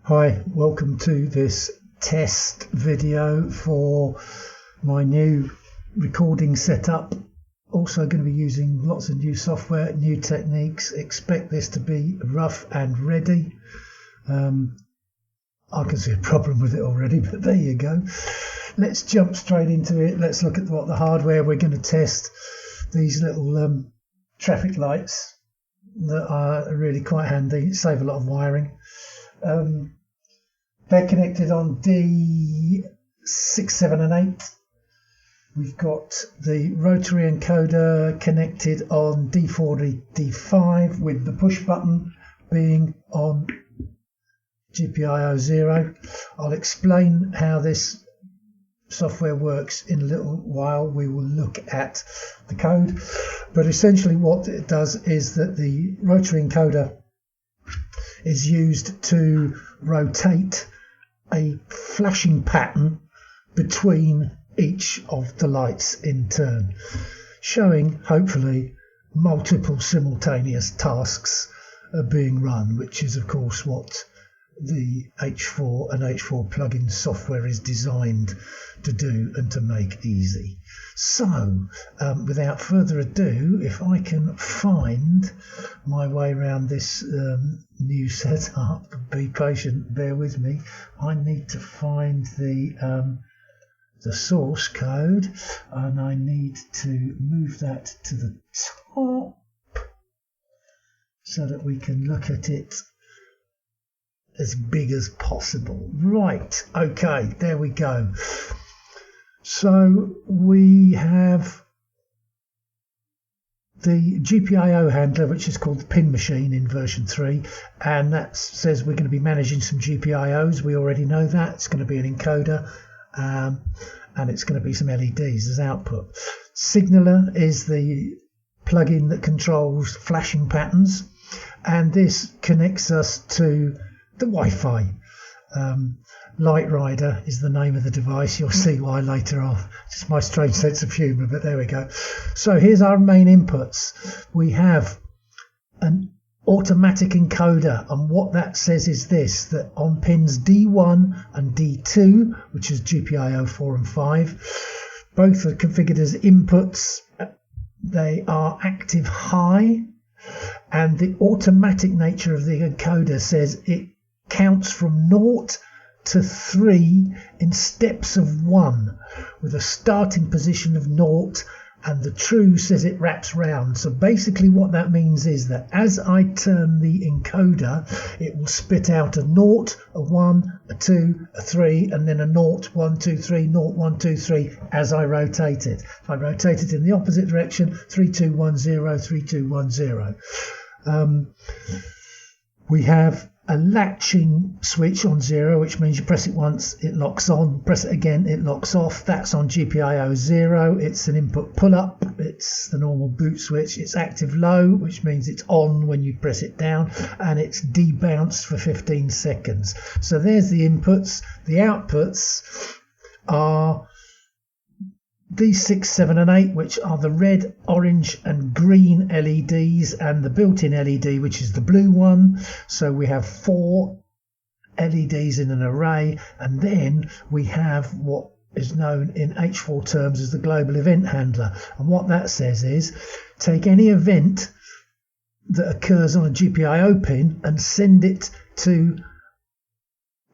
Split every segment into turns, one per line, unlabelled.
Hi, welcome to this test video for my new recording setup. Also going to be using lots of new software, new techniques. Expect this to be rough and ready. I can see a problem with it already, but there you go. Let's jump straight into it. Let's look at what the hardware we're going to test. These little traffic lights that are really quite handy, save a lot of wiring. They're connected on D6, 7 and 8. We've got the rotary encoder connected on D4, D5 with the push button being on GPIO 0. I'll explain how this software works in a little while. We will look at the code, but essentially what it does is that the rotary encoder is used to rotate a flashing pattern between each of the lights in turn, showing hopefully multiple simultaneous tasks are being run, which is of course what the H4 and H4 plugin software is designed to do and to make easy. So without further ado, if I can find my way around this new setup, be patient, bear with me. I need to find the source code, and I need to move that to the top so that we can look at it as big as possible. Right, okay, there we go. So we have the GPIO handler, which is called the pin machine in version 3, and that says we're going to be managing some GPIOs. We already know that. It's going to be an encoder, and it's going to be some LEDs as output. Signaler is the plugin that controls flashing patterns, and this connects us to the Wi-Fi. Light Rider is the name of the device. You'll see why later on. It's my strange sense of humour, but there we go. So here's our main inputs. We have an automatic encoder, and what that says is this, that on pins D1 and D2, which is GPIO 4 and 5, both are configured as inputs. They are active high, and the automatic nature of the encoder says it counts from 0 to 3 in steps of 1, with a starting position of 0, and the true says it wraps round. So basically what that means is that as I turn the encoder, it will spit out a 0, a 1, a 2, a 3, and then a 0, 1, 2, 3, 0, 1, 2, 3 as I rotate it. If I rotate it in the opposite direction, 3, 2, 1, 0, 3, 2, 1, 0. We have a latching switch on 0, which means you press it once, it locks on, press it again, it locks off. That's on GPIO 0. It's an input pull-up. It's the normal boot switch. It's active low, which means it's on when you press it down, and it's debounced for 15 seconds. So there's the inputs. The outputs are these 6, 7 and 8, which are the red, orange and green LEDs, and the built-in LED, which is the blue one. So we have 4 LEDs in an array, and then we have what is known in H4 terms as the global event handler. And what that says is take any event that occurs on a GPIO pin and send it to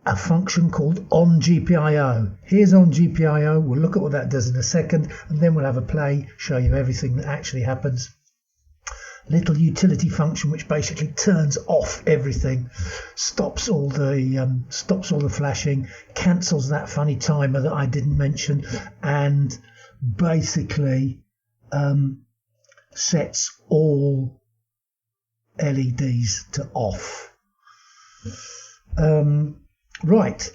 a function called onGPIO. Here's onGPIO. We'll look at what that does in a second, and then we'll have a play, show you everything that actually happens. Little utility function which basically turns off everything, stops all the flashing, cancels that funny timer that I didn't mention, and basically sets all LEDs to off. Right,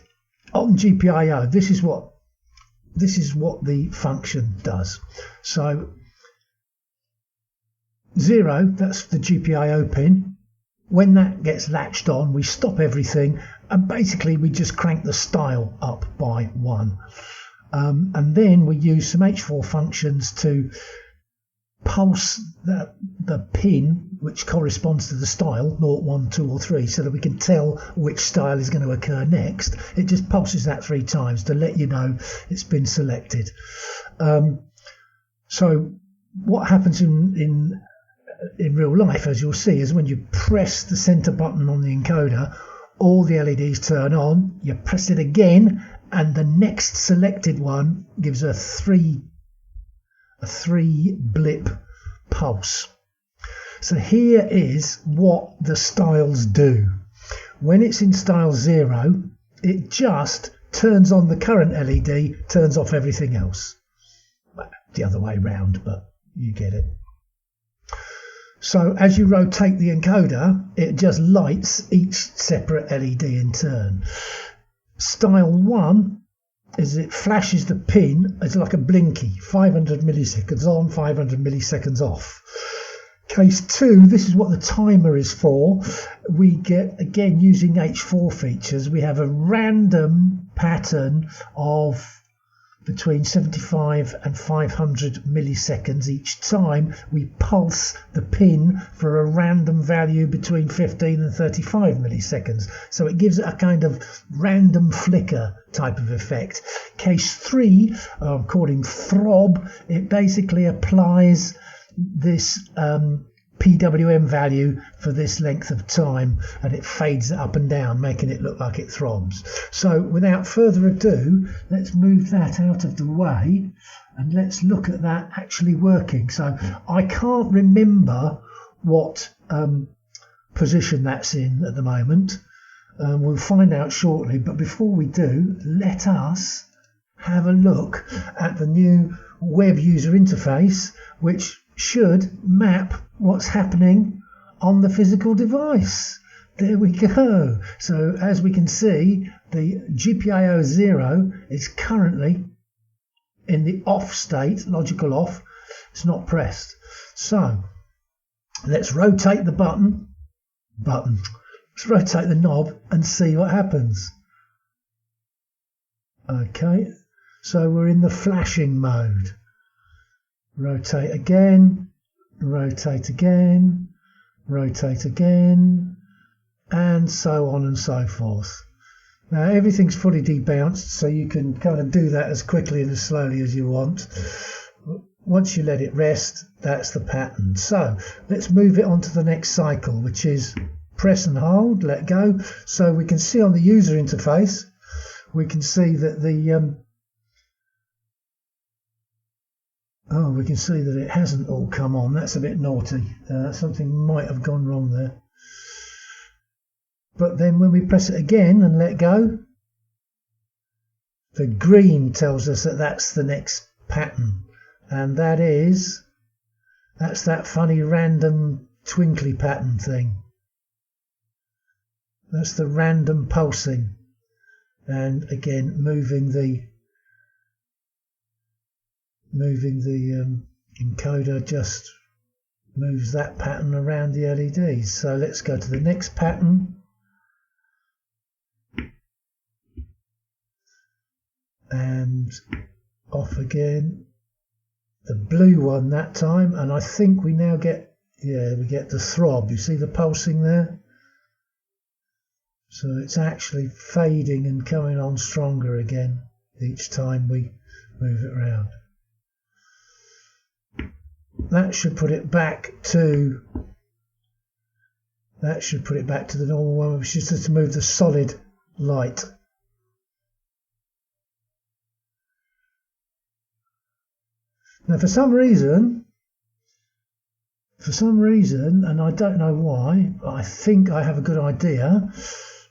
on GPIO, this is what the function does. So 0, that's the GPIO pin. When that gets latched on, we stop everything, and basically we just crank the style up by 1. And then we use some H4 functions to pulse the pin which corresponds to the style 0, 1, 2 or 3, so that we can tell which style is going to occur next. It just pulses that 3 times to let you know it's been selected. So what happens in real life, as you'll see, is when you press the center button on the encoder, all the LEDs turn on. You press it again and the next selected one gives a 3 blip pulse. So here is what the styles do. When it's in style 0, it just turns on the current LED, turns off everything else. The other way round, but you get it. So as you rotate the encoder, it just lights each separate LED in turn. Style 1 is it flashes the pin. It's like a blinky, 500 milliseconds on, 500 milliseconds off. Case 2, this is what the timer is for. We get, again, using H4 features, we have a random pattern of between 75 and 500 milliseconds each time we pulse the pin for a random value between 15 and 35 milliseconds. So it gives it a kind of random flicker type of effect. Case 3, according throb, it basically applies this PWM value for this length of time, and it fades it up and down, making it look like it throbs. So without further ado, let's move that out of the way and let's look at that actually working. So I can't remember what position that's in at the moment. We'll find out shortly, but before we do, let us have a look at the new web user interface, which should map what's happening on the physical device. There we go. So as we can see, the GPIO 0 is currently in the off state, logical off. It's not pressed. So let's rotate the button. Let's rotate the knob and see what happens. Okay, so we're in the flashing mode. Rotate again, rotate again, rotate again, and so on and so forth. Now everything's fully debounced, so you can kind of do that as quickly and as slowly as you want. Once you let it rest, that's the pattern. So let's move it on to the next cycle, which is press and hold, let go. So we can see on the user interface, we can see that we can see that it hasn't all come on. That's a bit naughty. Something might have gone wrong there. But then when we press it again and let go, the green tells us that that's the next pattern. And that's that funny random twinkly pattern thing. That's the random pulsing. And again, moving the encoder just moves that pattern around the LEDs. So let's go to the next pattern. And off again. The blue one that time, and I think we now get, we get the throb. You see the pulsing there? So it's actually fading and coming on stronger again each time we move it around. That should put it back to the normal one, which is just to move the solid light. Now for some reason, and I don't know why, but I think I have a good idea,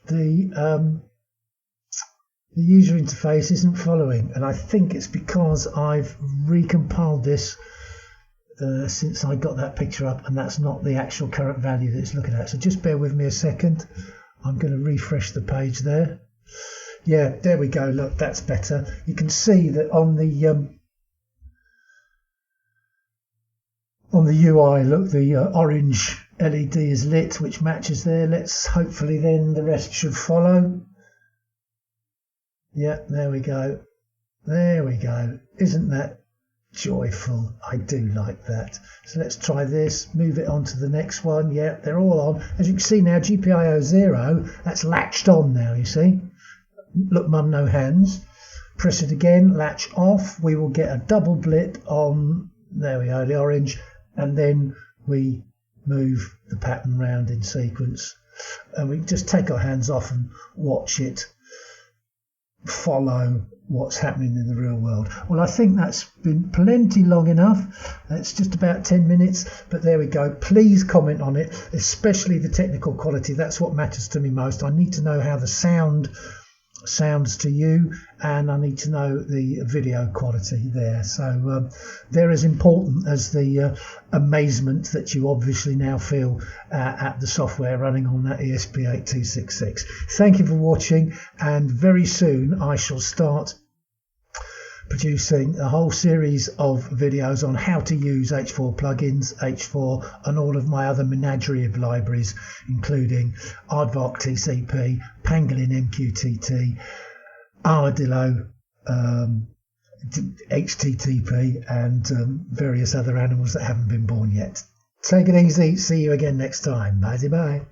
the user interface isn't following, and I think it's because I've recompiled this since I got that picture up, and that's not the actual current value that it's looking at. So just bear with me a second. I'm going to refresh the page there. Yeah, there we go. Look, that's better. You can see that on the UI, look, the orange LED is lit, which matches there. Let's hopefully then the rest should follow. Yeah, there we go. There we go. Isn't that joyful. I do like that. So let's try this, move it on to the next one. Yeah, they're all on. As you can see now, GPIO 0, that's latched on now, you see. Look, mum, no hands. Press it again, latch off. We will get a double blip on, there we go, the orange, and then we move the pattern round in sequence. And we just take our hands off and watch it follow what's happening in the real world. Well, I think that's been plenty long enough. It's just about 10 minutes, but there we go. Please comment on it, especially the technical quality. That's what matters to me most. I need to know how the sound sounds to you, and I need to know the video quality there. So they're as important as the amazement that you obviously now feel at the software running on that ESP8266. Thank you for watching, and very soon I shall start producing a whole series of videos on how to use H4 plugins, H4, and all of my other menagerie of libraries, including Aardvark TCP, Pangolin MQTT, Armadillo HTTP, and various other animals that haven't been born yet. Take it easy. See you again next time. Bye bye.